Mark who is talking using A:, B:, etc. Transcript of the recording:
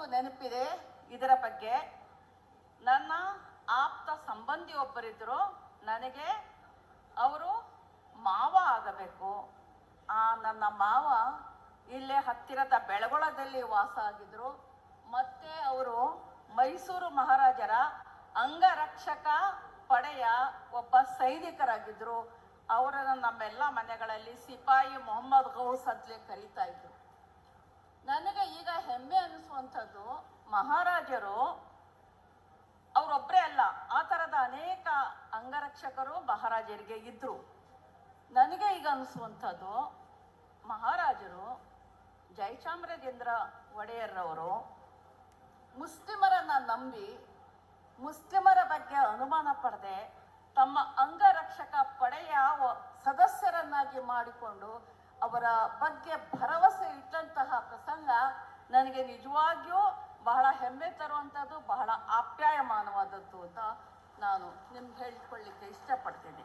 A: ಒಂದು ನೆನಪಿದೆ ಇದರ ಬಗ್ಗೆ. ನನ್ನ ಆಪ್ತ ಸಂಬಂಧಿ ಒಬ್ಬರಿದ್ದರು. ನನಗೆ ಅವರು ಮಾವ ಆಗಬೇಕು. ನನ್ನ ಮಾವ ಇಲ್ಲೇ ಹತ್ತಿರದ ಬೆಳಗೊಳದಲ್ಲಿ ವಾಸ ಆಗಿದ್ರು. ಮತ್ತೆ ಅವರು ಮೈಸೂರು ಮಹಾರಾಜರ ಅಂಗರಕ್ಷಕ ಪಡೆಯ ಒಬ್ಬ ಸೈನಿಕರಾಗಿದ್ದರು. ಅವರನ್ನು ನಮ್ಮೆಲ್ಲ ಮನೆಗಳಲ್ಲಿ ಸಿಪಾಯಿ ಮೊಹಮ್ಮದ್ ಗೌಸ್ ಅಂತಲೇ ಕರೀತಾ ಇದ್ರು. ನನಗೆ ಈಗ ಹೆಮ್ಮೆ ಅನಿಸುವಂಥದ್ದು, ಮಹಾರಾಜರು ಅವರೊಬ್ಬರೇ ಅಲ್ಲ, ಆ ಥರದ ಅನೇಕ ಅಂಗರಕ್ಷಕರು ಮಹಾರಾಜರಿಗೆ ಇದ್ದರು. ನನಗೆ ಈಗ ಅನಿಸುವಂಥದ್ದು, ಮಹಾರಾಜರು ಜಯಚಾಮರಾಜೇಂದ್ರ ಒಡೆಯರ್ರವರು ಮುಸ್ಲಿಮರನ್ನು ನಂಬಿ, ಮುಸ್ಲಿಮರ ಬಗ್ಗೆ ಅನುಮಾನ ಪಡದೆ ತಮ್ಮ ಅಂಗರಕ್ಷಕ ಪಡೆಯ ಸದಸ್ಯರನ್ನಾಗಿ ಮಾಡಿಕೊಂಡು ಅವರ ಬಗ್ಗೆ ಭರವಸೆ ಇಟ್ಟಂತಹ ಪ್ರಸಂಗ ನನಗೆ ನಿಜವಾಗಿಯೂ ಬಹಳ ಹೆಮ್ಮೆ ತರುವಂಥದ್ದು, ಬಹಳ ಆಪ್ಯಾಯಮಾನವಾದದ್ದು ಅಂತ ನಾನು ನಿಮ್ಗೆ ಹೇಳಿಕೊಳ್ಳಿಕ್ಕೆ ಇಷ್ಟಪಡ್ತೀನಿ.